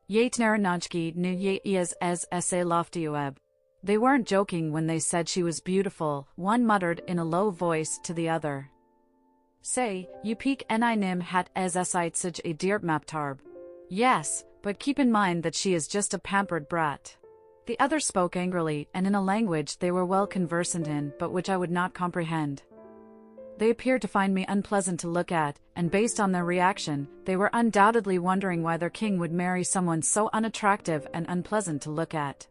Yatnaranajki nu as sa loftiueb. They weren't joking when they said she was beautiful, one muttered in a low voice to the other. Say, you peak ni nim hat as site such a dear maptarb. Yes, but keep in mind that she is just a pampered brat. The other spoke angrily and in a language they were well conversant in but which I would not comprehend. They appeared to find me unpleasant to look at, and based on their reaction, they were undoubtedly wondering why their king would marry someone so unattractive and unpleasant to look at.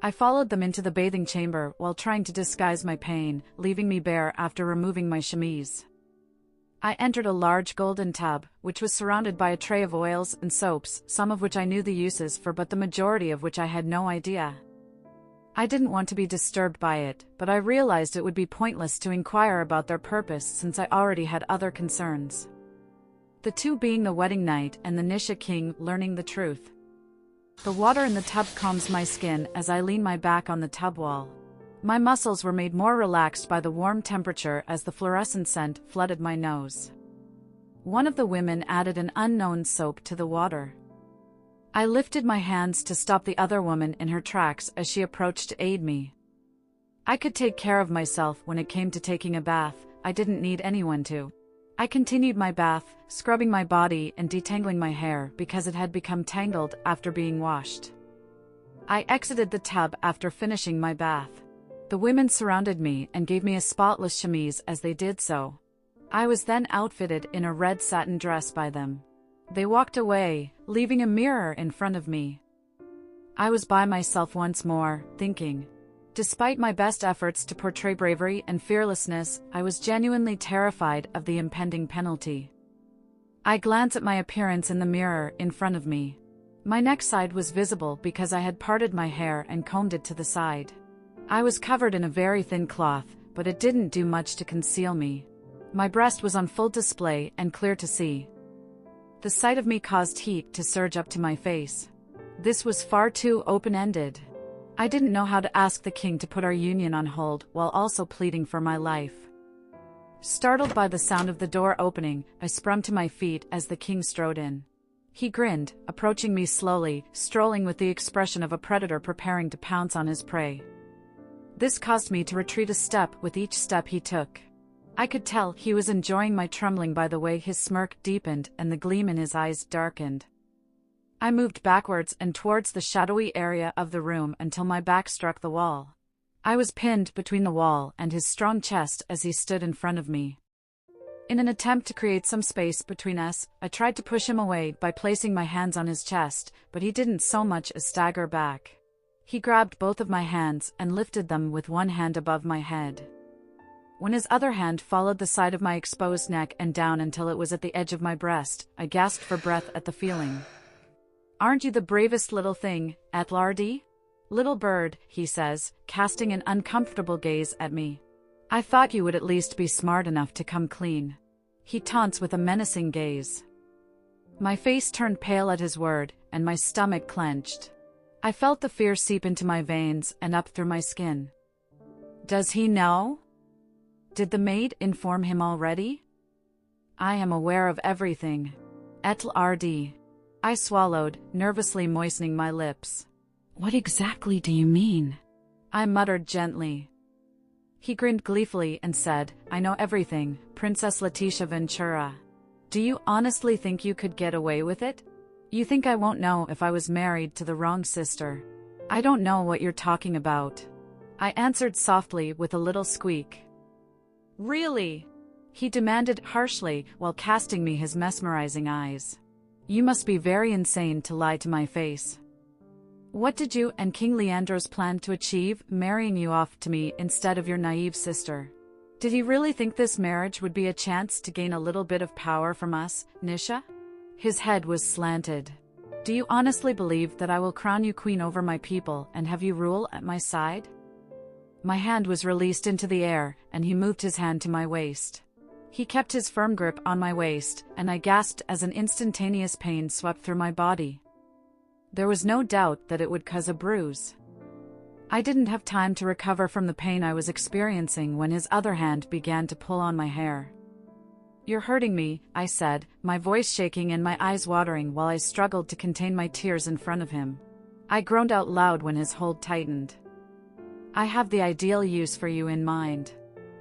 I followed them into the bathing chamber while trying to disguise my pain, leaving me bare after removing my chemise. I entered a large golden tub, which was surrounded by a tray of oils and soaps, some of which I knew the uses for but the majority of which I had no idea. I didn't want to be disturbed by it, but I realized it would be pointless to inquire about their purpose since I already had other concerns. The two being the wedding night and the Nisha king learning the truth. The water in the tub calms my skin as I lean my back on the tub wall. My muscles were made more relaxed by the warm temperature as the fluorescent scent flooded my nose. One of the women added an unknown soap to the water. I lifted my hands to stop the other woman in her tracks as she approached to aid me. I could take care of myself when it came to taking a bath, I didn't need anyone to. I continued my bath, scrubbing my body and detangling my hair because it had become tangled after being washed. I exited the tub after finishing my bath. The women surrounded me and gave me a spotless chemise as they did so. I was then outfitted in a red satin dress by them. They walked away, leaving a mirror in front of me. I was by myself once more, thinking. Despite my best efforts to portray bravery and fearlessness, I was genuinely terrified of the impending penalty. I glanced at my appearance in the mirror in front of me. My neck side was visible because I had parted my hair and combed it to the side. I was covered in a very thin cloth, but it didn't do much to conceal me. My breast was on full display and clear to see. The sight of me caused heat to surge up to my face. This was far too open-ended. I didn't know how to ask the king to put our union on hold while also pleading for my life. Startled by the sound of the door opening, I sprung to my feet as the king strode in. He grinned, approaching me slowly, strolling with the expression of a predator preparing to pounce on his prey. This caused me to retreat a step with each step he took. I could tell he was enjoying my trembling by the way his smirk deepened and the gleam in his eyes darkened. I moved backwards and towards the shadowy area of the room until my back struck the wall. I was pinned between the wall and his strong chest as he stood in front of me. In an attempt to create some space between us, I tried to push him away by placing my hands on his chest, but he didn't so much as stagger back. He grabbed both of my hands and lifted them with one hand above my head. When his other hand followed the side of my exposed neck and down until it was at the edge of my breast, I gasped for breath at the feeling. "Aren't you the bravest little thing, Atlardi? Little bird," he says, casting an uncomfortable gaze at me. "I thought you would at least be smart enough to come clean." He taunts with a menacing gaze. My face turned pale at his word, and my stomach clenched. I felt the fear seep into my veins and up through my skin. Does he know? Did the maid inform him already? I am aware of everything. Atlardi. I swallowed, nervously moistening my lips. What exactly do you mean? I muttered gently. He grinned gleefully and said, "I know everything, Princess Letitia Ventura. Do you honestly think you could get away with it? You think I won't know if I was married to the wrong sister? I don't know what you're talking about." I answered softly with a little squeak. Really? He demanded harshly while casting me his mesmerizing eyes. You must be very insane to lie to my face. What did you and King Leandros plan to achieve, marrying you off to me instead of your naive sister? Did he really think this marriage would be a chance to gain a little bit of power from us, Nisha? His head was slanted. Do you honestly believe that I will crown you queen over my people and have you rule at my side? My hand was released into the air, and he moved his hand to my waist. He kept his firm grip on my waist, and I gasped as an instantaneous pain swept through my body. There was no doubt that it would cause a bruise. I didn't have time to recover from the pain I was experiencing when his other hand began to pull on my hair. You're hurting me, I said, my voice shaking and my eyes watering while I struggled to contain my tears in front of him. I groaned out loud when his hold tightened. I have the ideal use for you in mind,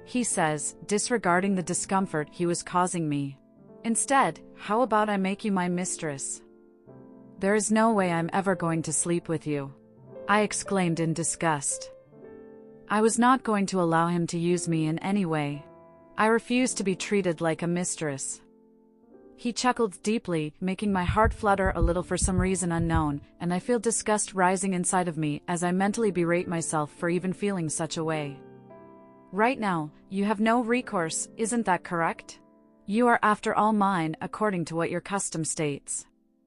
he says, disregarding the discomfort he was causing me. Instead, how about I make you my mistress? There is no way I'm ever going to sleep with you, I exclaimed in disgust. I was not going to allow him to use me in any way. I refused to be treated like a mistress. He chuckled deeply, making my heart flutter a little for some reason unknown, and I feel disgust rising inside of me as I mentally berate myself for even feeling such a way. Right now, you have no recourse, isn't that correct? You are after all mine according to what your custom states.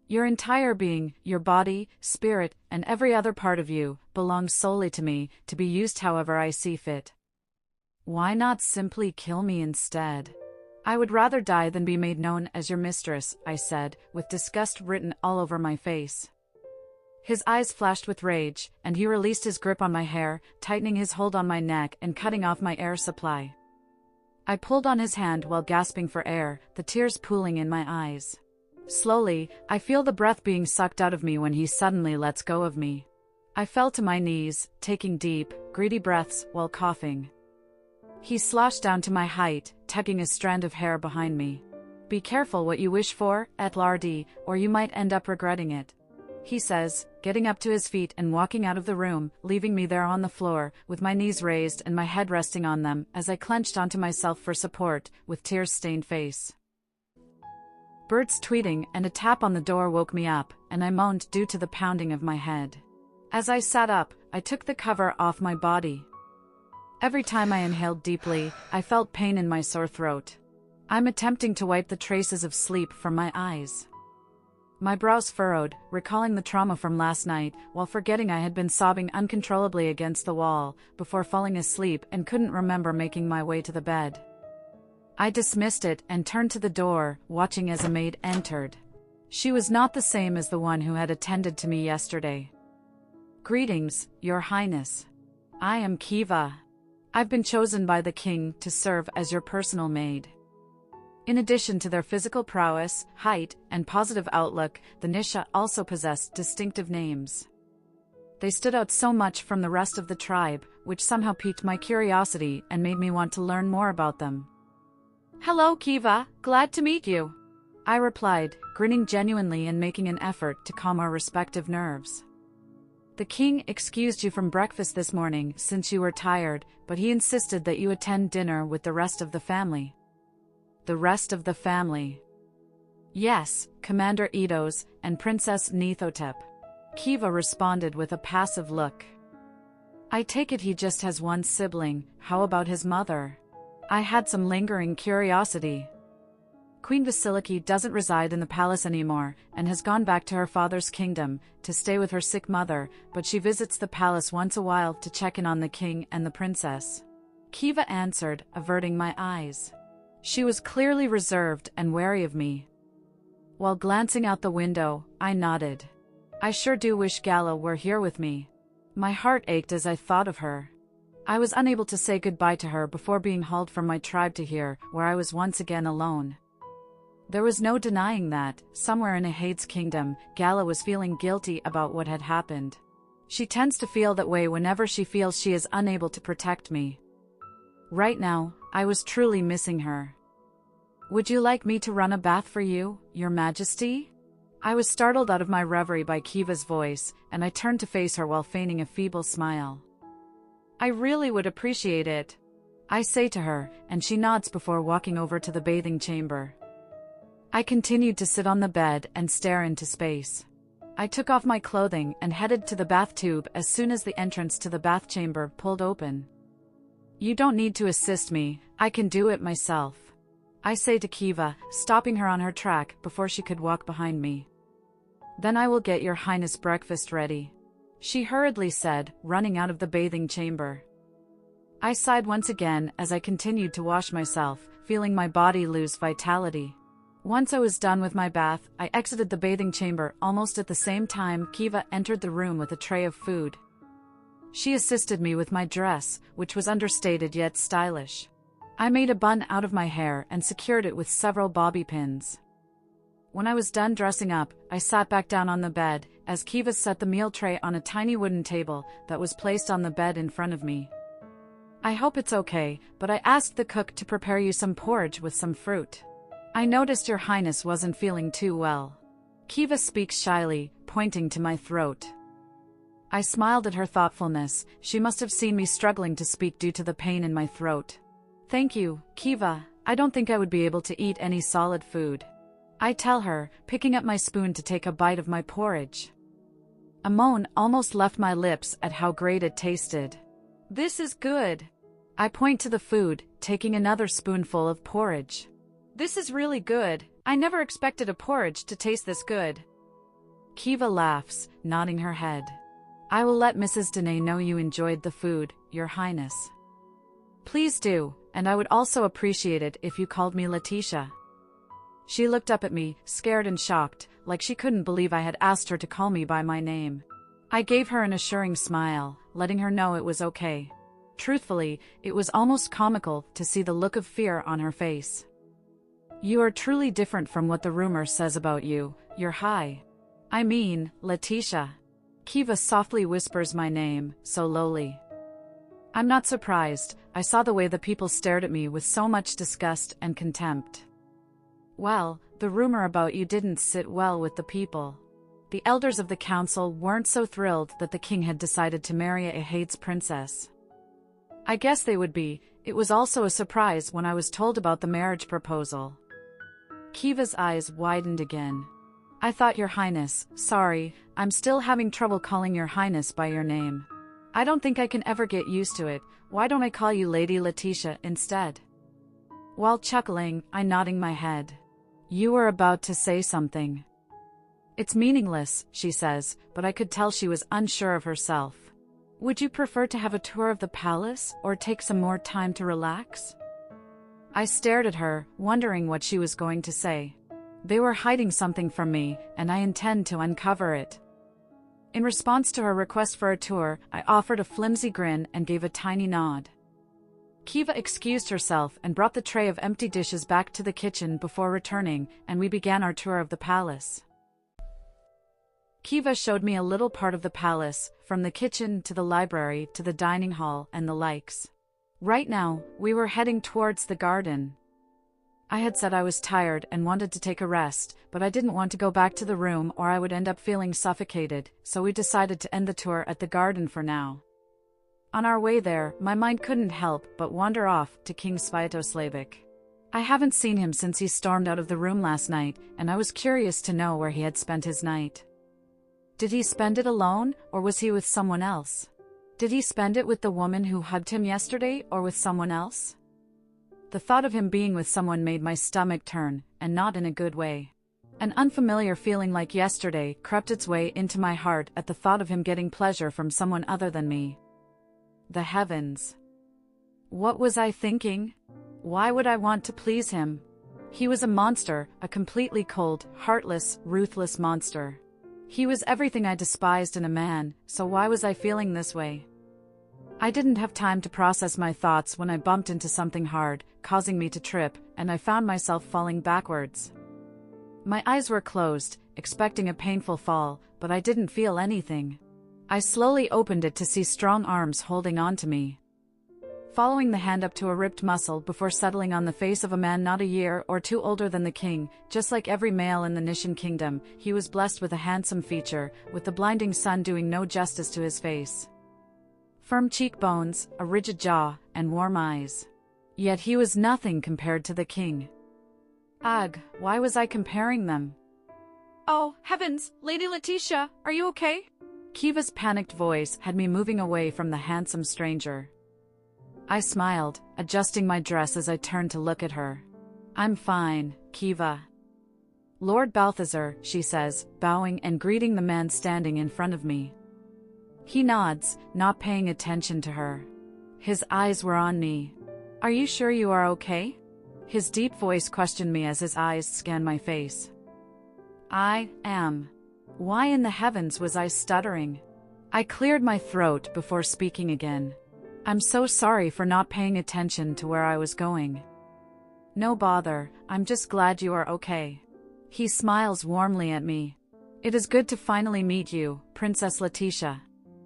Your entire being, your body, spirit, and every other part of you, belongs solely to me, to be used however I see fit. Why not simply kill me instead? I would rather die than be made known as your mistress, I said, with disgust written all over my face. His eyes flashed with rage, and he released his grip on my hair, tightening his hold on my neck and cutting off my air supply. I pulled on his hand while gasping for air, the tears pooling in my eyes. Slowly, I feel the breath being sucked out of me when he suddenly lets go of me. I fell to my knees, taking deep, greedy breaths while coughing. He sloshed down to my height, tugging a strand of hair behind me. Be careful what you wish for, Etlardi, or you might end up regretting it, he says, getting up to his feet and walking out of the room, leaving me there on the floor, with my knees raised and my head resting on them as I clenched onto myself for support, with tears-stained face. Birds tweeting and a tap on the door woke me up, and I moaned due to the pounding of my head. As I sat up, I took the cover off my body. Every time I inhaled deeply, I felt pain in my sore throat. I'm attempting to wipe the traces of sleep from my eyes. My brows furrowed, recalling the trauma from last night, while forgetting I had been sobbing uncontrollably against the wall, before falling asleep and couldn't remember making my way to the bed. I dismissed it and turned to the door, watching as a maid entered. She was not the same as the one who had attended to me yesterday. Greetings, Your Highness. I am Kiva. I've been chosen by the king to serve as your personal maid. In addition to their physical prowess, height, and positive outlook, the Nisha also possessed distinctive names. They stood out so much from the rest of the tribe, which somehow piqued my curiosity and made me want to learn more about them. Hello, Kiva, glad to meet you, I replied, grinning genuinely and making an effort to calm our respective nerves. The king excused you from breakfast this morning since you were tired, but he insisted that you attend dinner with the rest of the family. The rest of the family? Yes, Commander Eidos and Princess Nithotep. Kiva responded with a passive look. I take it he just has one sibling, how about his mother? I had some lingering curiosity. Queen Vasiliki doesn't reside in the palace anymore, and has gone back to her father's kingdom, to stay with her sick mother, but she visits the palace once a while to check in on the king and the princess. Kiva answered, averting my eyes. She was clearly reserved and wary of me. While glancing out the window, I nodded. I sure do wish Gala were here with me. My heart ached as I thought of her. I was unable to say goodbye to her before being hauled from my tribe to here, where I was once again alone. There was no denying that, somewhere in Ahaide's kingdom, Gala was feeling guilty about what had happened. She tends to feel that way whenever she feels she is unable to protect me. Right now, I was truly missing her. Would you like me to run a bath for you, Your Majesty? I was startled out of my reverie by Kiva's voice, and I turned to face her while feigning a feeble smile. I really would appreciate it, I say to her, and she nods before walking over to the bathing chamber. I continued to sit on the bed and stare into space. I took off my clothing and headed to the bath tube as soon as the entrance to the bath chamber pulled open. You don't need to assist me, I can do it myself, I say to Kiva, stopping her on her track before she could walk behind me. Then I will get Your Highness breakfast ready, she hurriedly said, running out of the bathing chamber. I sighed once again as I continued to wash myself, feeling my body lose vitality. Once I was done with my bath, I exited the bathing chamber almost at the same time Kiva entered the room with a tray of food. She assisted me with my dress, which was understated yet stylish. I made a bun out of my hair and secured it with several bobby pins. When I was done dressing up, I sat back down on the bed, as Kiva set the meal tray on a tiny wooden table that was placed on the bed in front of me. I hope it's okay, but I asked the cook to prepare you some porridge with some fruit. I noticed your highness wasn't feeling too well. Kiva speaks shyly, pointing to my throat. I smiled at her thoughtfulness. She must have seen me struggling to speak due to the pain in my throat. Thank you, Kiva. I don't think I would be able to eat any solid food. I tell her, picking up my spoon to take a bite of my porridge. A moan almost left my lips at how great it tasted. This is good. I point to the food, taking another spoonful of porridge. This is really good. I never expected a porridge to taste this good. Kiva laughs, nodding her head. I will let Mrs. Danae know you enjoyed the food, Your Highness. Please do, and I would also appreciate it if you called me Letitia. She looked up at me, scared and shocked, like she couldn't believe I had asked her to call me by my name. I gave her an assuring smile, letting her know it was okay. Truthfully, it was almost comical to see the look of fear on her face. You are truly different from what the rumor says about you, Your High. I mean, Letitia. Kiva softly whispers my name, so lowly. I'm not surprised. I saw the way the people stared at me with so much disgust and contempt. Well, the rumor about you didn't sit well with the people. The elders of the council weren't so thrilled that the king had decided to marry a Hades princess. I guess they would be. It was also a surprise when I was told about the marriage proposal. Kiva's eyes widened again. I thought Your Highness, sorry, I'm still having trouble calling Your Highness by your name. I don't think I can ever get used to it. Why don't I call you Lady Letitia instead? While chuckling, I nodding my head. You were about to say something. It's meaningless, she says, but I could tell she was unsure of herself. Would you prefer to have a tour of the palace, or take some more time to relax? I stared at her, wondering what she was going to say. They were hiding something from me, and I intend to uncover it. In response to her request for a tour, I offered a flimsy grin and gave a tiny nod. Kiva excused herself and brought the tray of empty dishes back to the kitchen before returning, and we began our tour of the palace. Kiva showed me a little part of the palace, from the kitchen to the library to the dining hall and the likes. Right now, we were heading towards the garden. I had said I was tired and wanted to take a rest, but I didn't want to go back to the room or I would end up feeling suffocated, so we decided to end the tour at the garden for now. On our way there, my mind couldn't help but wander off to King Sviatoslavic. I haven't seen him since he stormed out of the room last night, and I was curious to know where he had spent his night. Did he spend it alone, or was he with someone else? Did he spend it with the woman who hugged him yesterday, or with someone else? The thought of him being with someone made my stomach turn, and not in a good way. An unfamiliar feeling like yesterday crept its way into my heart at the thought of him getting pleasure from someone other than me. The heavens. What was I thinking? Why would I want to please him? He was a monster, a completely cold, heartless, ruthless monster. He was everything I despised in a man, so why was I feeling this way? I didn't have time to process my thoughts when I bumped into something hard, causing me to trip, and I found myself falling backwards. My eyes were closed, expecting a painful fall, but I didn't feel anything. I slowly opened it to see strong arms holding on to me. Following the hand up to a ripped muscle before settling on the face of a man not a year or two older than the king, just like every male in the Nishan kingdom, he was blessed with a handsome feature, with the blinding sun doing no justice to his face. Firm cheekbones, a rigid jaw, and warm eyes. Yet he was nothing compared to the king. Ugh, why was I comparing them? Oh, heavens, Lady Letitia, are you okay? Kiva's panicked voice had me moving away from the handsome stranger. I smiled, adjusting my dress as I turned to look at her. I'm fine, Kiva. Lord Balthazar, she says, bowing and greeting the man standing in front of me. He nods, not paying attention to her. His eyes were on me. Are you sure you are okay? His deep voice questioned me as his eyes scanned my face. I am. Why in the heavens was I stuttering? I cleared my throat before speaking again. I'm so sorry for not paying attention to where I was going. No bother, I'm just glad you are okay. He smiles warmly at me. It is good to finally meet you, Princess Letitia.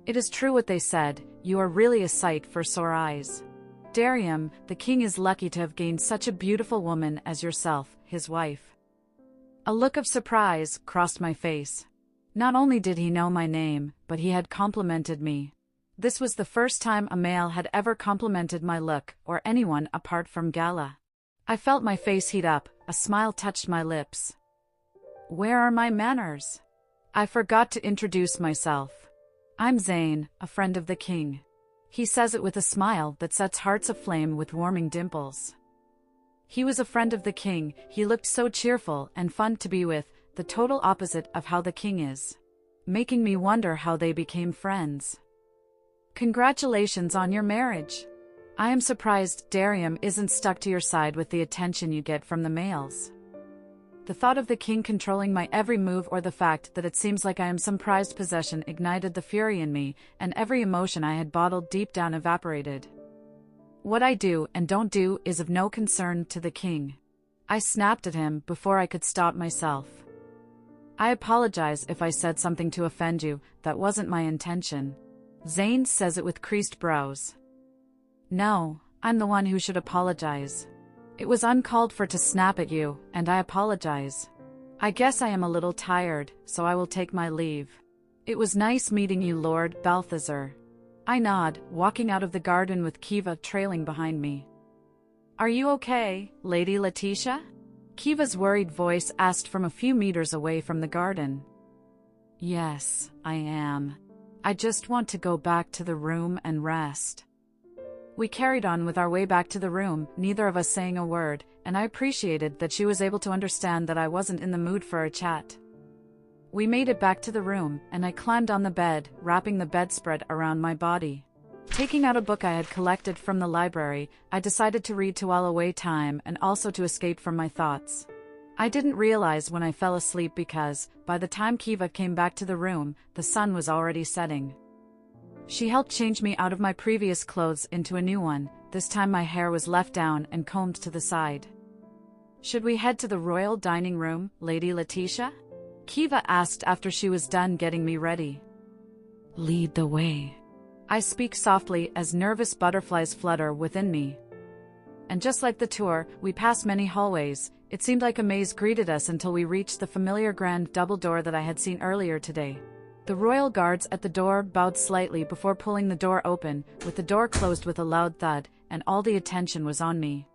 It is true what they said, you are really a sight for sore eyes. Darium, the king is lucky to have gained such a beautiful woman as yourself, his wife. A look of surprise crossed my face. Not only did he know my name, but he had complimented me. This was the first time a male had ever complimented my look, or anyone apart from Gala. I felt my face heat up, a smile touched my lips. Where are my manners? I forgot to introduce myself. I'm Zane, a friend of the king. He says it with a smile that sets hearts aflame with warming dimples. He was a friend of the king, he looked so cheerful and fun to be with, the total opposite of how the king is. Making me wonder how they became friends. Congratulations on your marriage. I am surprised Darium isn't stuck to your side with the attention you get from the males. The thought of the king controlling my every move or the fact that it seems like I am some prized possession ignited the fury in me, and every emotion I had bottled deep down evaporated. What I do and don't do is of no concern to the king. I snapped at him before I could stop myself. I apologize if I said something to offend you, that wasn't my intention. Zane says it with creased brows. No, I'm the one who should apologize. It was uncalled for to snap at you, and I apologize. I guess I am a little tired, so I will take my leave. It was nice meeting you, Lord Balthazar. I nod, walking out of the garden with Kiva trailing behind me. Are you okay, Lady Letitia? Kiva's worried voice asked from a few meters away from the garden. Yes, I am. I just want to go back to the room and rest. We carried on with our way back to the room, neither of us saying a word, and I appreciated that she was able to understand that I wasn't in the mood for a chat. We made it back to the room, and I climbed on the bed, wrapping the bedspread around my body. Taking out a book I had collected from the library, I decided to read to while away time and also to escape from my thoughts. I didn't realize when I fell asleep because, by the time Kiva came back to the room, the sun was already setting. She helped change me out of my previous clothes into a new one, this time my hair was left down and combed to the side. Should we head to the royal dining room, Lady Letitia? Kiva asked after she was done getting me ready. Lead the way. I speak softly as nervous butterflies flutter within me. And just like the tour, we passed many hallways. It seemed like a maze greeted us until we reached the familiar grand double door that I had seen earlier today. The royal guards at the door bowed slightly before pulling the door open, with the door closed with a loud thud, and all the attention was on me.